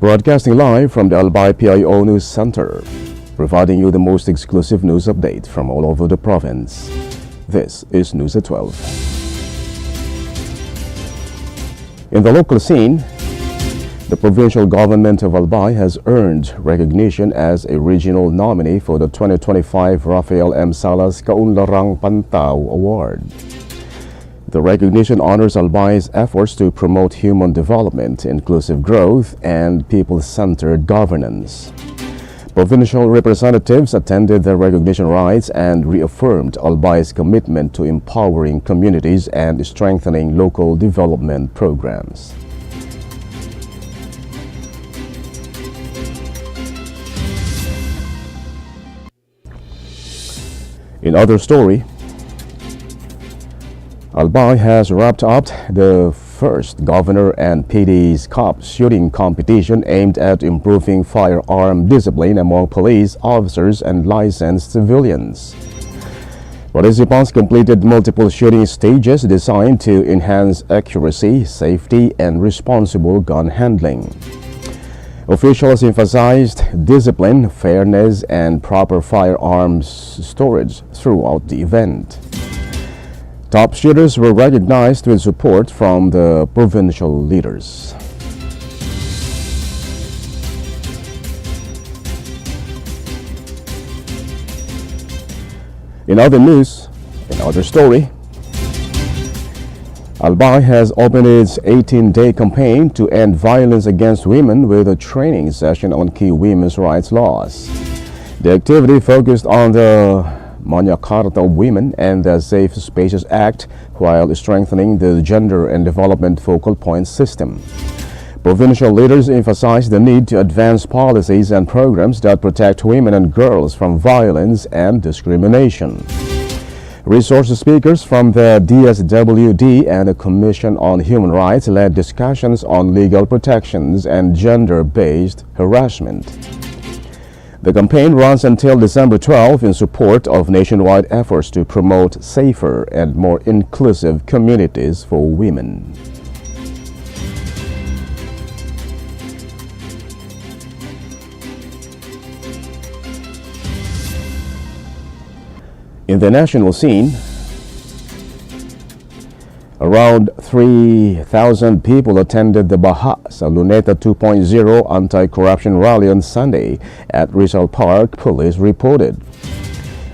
Broadcasting live from the Albay PIO News Center, providing you the most exclusive news update from all over the province. This is News at 12. In the local scene, the provincial government of Albay has earned recognition as a regional nominee for the 2025 Rafael M. Salas Kaunlarang Pantao Award. The recognition honors Albay's efforts to promote human development, inclusive growth, and people-centered governance. Provincial representatives attended the recognition rites and reaffirmed Albay's commitment to empowering communities and strengthening local development programs. In other story, Albay has wrapped up the first Governor and PD's Cup shooting competition aimed at improving firearm discipline among police officers and licensed civilians. Participants completed multiple shooting stages designed to enhance accuracy, safety, and responsible gun handling. Officials emphasized discipline, fairness, and proper firearms storage throughout the event. Top shooters were recognized with support from the provincial leaders. In other news, in other story, Albay has opened its 18-day campaign to end violence against women with a training session on key women's rights laws. The activity focused on the Magna Carta of Women and the Safe Spaces Act while strengthening the Gender and Development Focal Point System. Provincial leaders emphasized the need to advance policies and programs that protect women and girls from violence and discrimination. Resource speakers from the DSWD and the Commission on Human Rights led discussions on legal protections and gender-based harassment. The campaign runs until December 12 in support of nationwide efforts to promote safer and more inclusive communities for women. In the national scene, around 3,000 people attended the Baha sa Luneta 2.0 anti-corruption rally on Sunday at Rizal Park, police reported.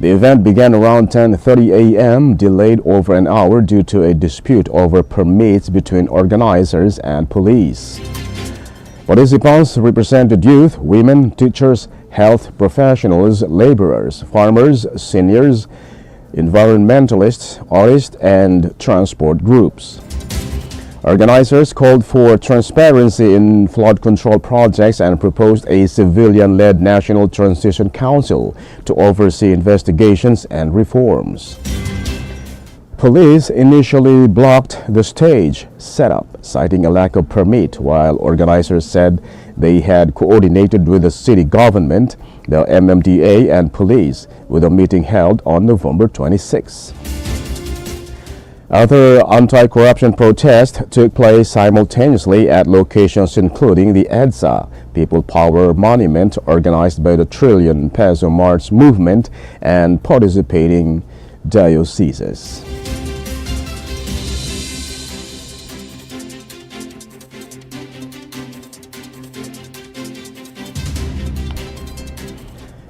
The event began around 10:30 a.m., delayed over an hour due to a dispute over permits between organizers and police. Participants represented youth, women, teachers, health professionals, laborers, farmers, seniors, environmentalists, artists, and transport groups. Organizers called for transparency in flood control projects and proposed a civilian-led National Transition Council to oversee investigations and reforms. Police initially blocked the stage setup, citing a lack of permit, while organizers said they had coordinated with the city government, the MMDA, and police, with a meeting held on November 26. Other anti-corruption protests took place simultaneously at locations including the EDSA, People Power Monument, organized by the Trillion Peso March movement, and participating dioceses.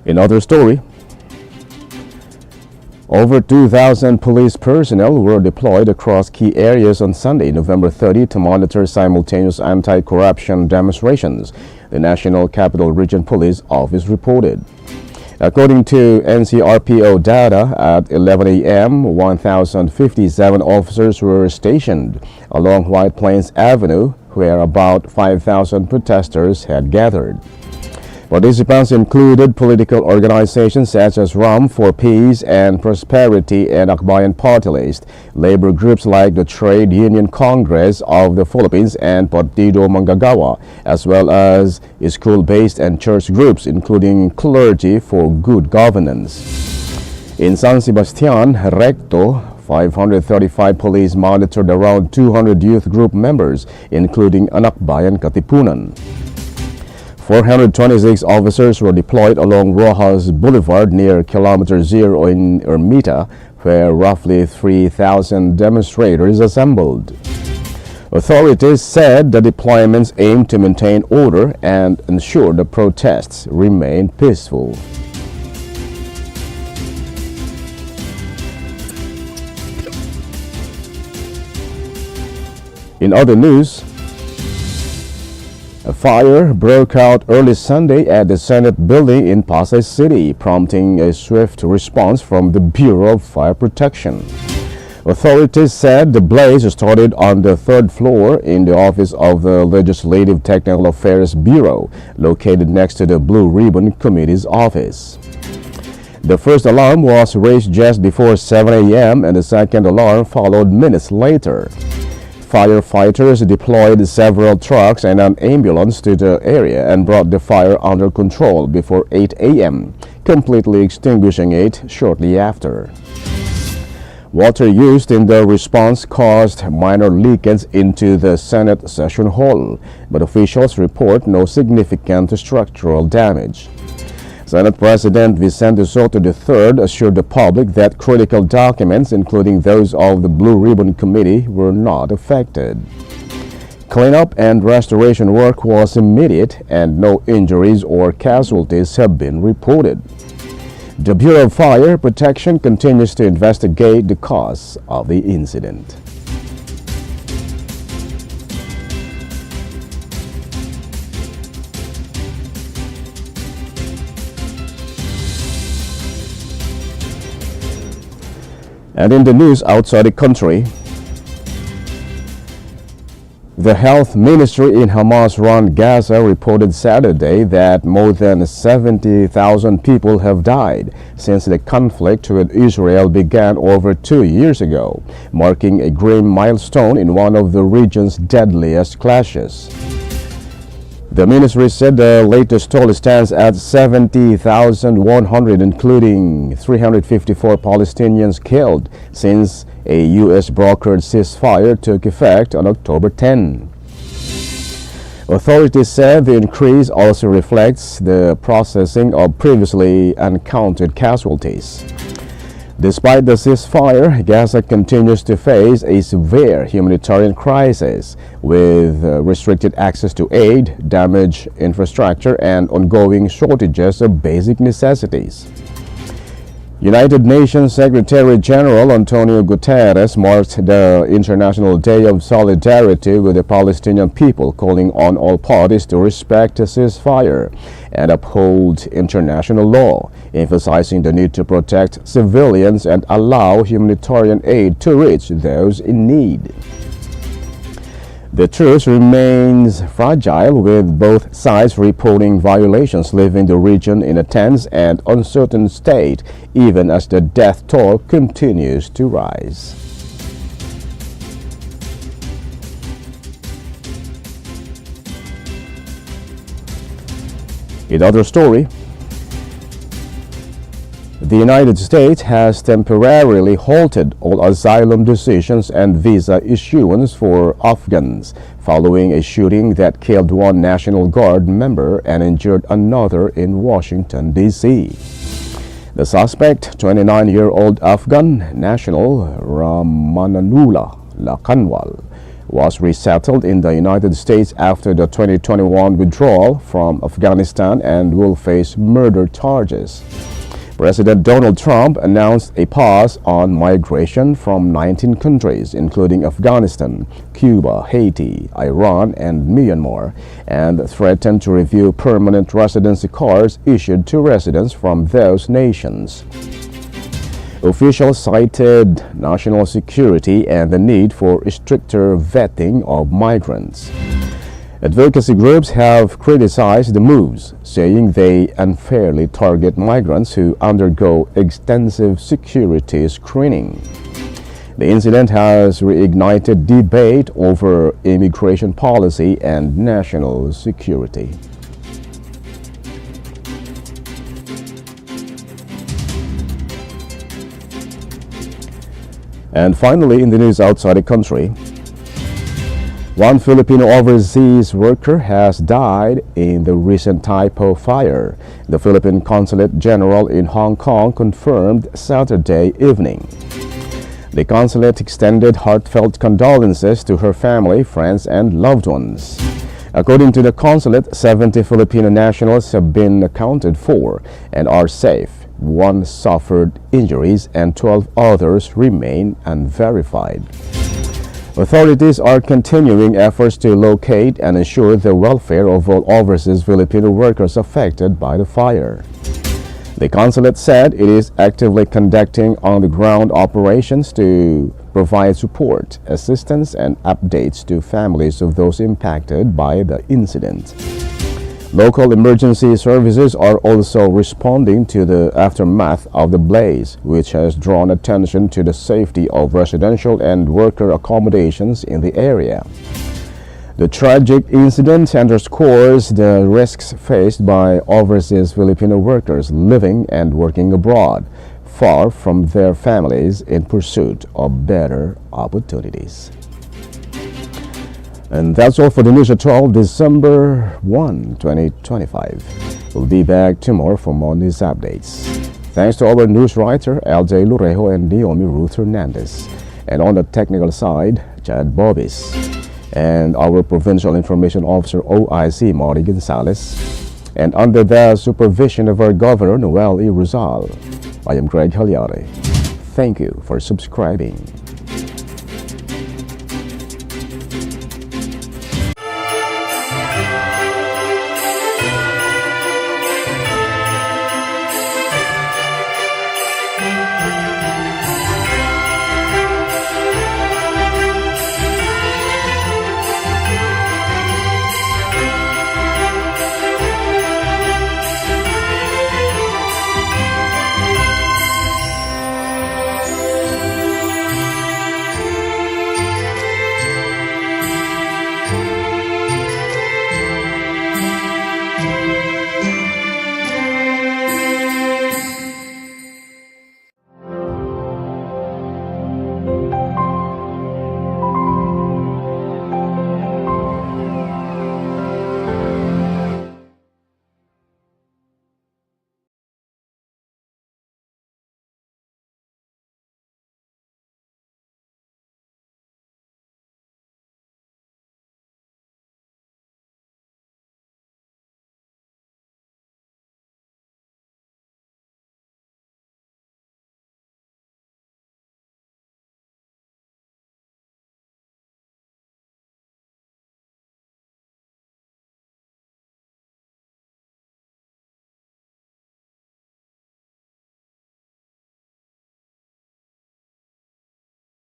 In other story, over 2,000 police personnel were deployed across key areas on Sunday, November 30, to monitor simultaneous anti-corruption demonstrations, the National Capital Region Police Office reported. According to NCRPO data, at 11 a.m., 1,057 officers were stationed along White Plains Avenue, where about 5,000 protesters had gathered. Participants included political organizations such as RAM for Peace and Prosperity and Akbayan Party List, labor groups like the Trade Union Congress of the Philippines and Partido Manggagawa, as well as school-based and church groups, including Clergy for Good Governance. In San Sebastian, Recto, 535 police monitored around 200 youth group members, including Anakbayan Katipunan. 426 officers were deployed along Rojas Boulevard near Kilometer Zero in Ermita, where roughly 3,000 demonstrators assembled. Authorities said the deployments aimed to maintain order and ensure the protests remain peaceful. In other news, a fire broke out early Sunday at the Senate building in Pasay City, prompting a swift response from the Bureau of Fire Protection. Authorities said the blaze started on the third floor in the office of the Legislative Technical Affairs Bureau, located next to the Blue Ribbon Committee's office. The first alarm was raised just before 7 a.m. and the second alarm followed minutes later. Firefighters deployed several trucks and an ambulance to the area and brought the fire under control before 8 a.m., completely extinguishing it shortly after. Water used in the response caused minor leakage into the Senate session hall, but officials report no significant structural damage. Senate President Vicente Soto III assured the public that critical documents, including those of the Blue Ribbon Committee, were not affected. Cleanup and restoration work was immediate and no injuries or casualties have been reported. The Bureau of Fire Protection continues to investigate the cause of the incident. And in the news outside the country, the health ministry in Hamas-run Gaza reported Saturday that more than 70,000 people have died since the conflict with Israel began over 2 years ago, marking a grim milestone in one of the region's deadliest clashes. The ministry said the latest toll stands at 70,100, including 354 Palestinians killed since a U.S.-brokered ceasefire took effect on October 10. Authorities said the increase also reflects the processing of previously uncounted casualties. Despite the ceasefire, Gaza continues to face a severe humanitarian crisis with restricted access to aid, damaged infrastructure, and ongoing shortages of basic necessities. United Nations Secretary General Antonio Guterres marked the International Day of Solidarity with the Palestinian people, calling on all parties to respect the ceasefire and uphold international law, emphasizing the need to protect civilians and allow humanitarian aid to reach those in need. The truce remains fragile, with both sides reporting violations, leaving the region in a tense and uncertain state, even as the death toll continues to rise. In other story, the United States has temporarily halted all asylum decisions and visa issuance for Afghans following a shooting that killed one National Guard member and injured another in Washington, D.C. The suspect, 29-year-old Afghan national Ramanullah Lakanwal, was resettled in the United States after the 2021 withdrawal from Afghanistan and will face murder charges. President Donald Trump announced a pause on migration from 19 countries, including Afghanistan, Cuba, Haiti, Iran, and Myanmar, and threatened to review permanent residency cards issued to residents from those nations. Officials cited national security and the need for stricter vetting of migrants. Advocacy groups have criticized the moves, saying they unfairly target migrants who undergo extensive security screening. The incident has reignited debate over immigration policy and national security. And finally, in the news outside the country, One Filipino overseas worker has died in the recent Taipo fire. The Philippine Consulate General in Hong Kong confirmed Saturday evening. The consulate extended heartfelt condolences to her family, friends, and loved ones. According to the consulate, 70 Filipino nationals have been accounted for and are safe. One suffered injuries and 12 others remain unverified. Authorities are continuing efforts to locate and ensure the welfare of all overseas Filipino workers affected by the fire. The consulate said it is actively conducting on-the-ground operations to provide support, assistance, and updates to families of those impacted by the incident. Local emergency services are also responding to the aftermath of the blaze, which has drawn attention to the safety of residential and worker accommodations in the area. The tragic incident underscores the risks faced by overseas Filipino workers living and working abroad, far from their families in pursuit of better opportunities. And that's all for the news at 12 December 1, 2025. We'll be back tomorrow for more news updates. Thanks to our news writer, Albay PIO and Naomi Ruth Hernandez. And on the technical side, Chad Bobis. And our Provincial Information Officer, OIC Mari Gonzalez. And under the supervision of our Governor, Noel E. Rizal, I am Greg Hallare. Thank you for subscribing.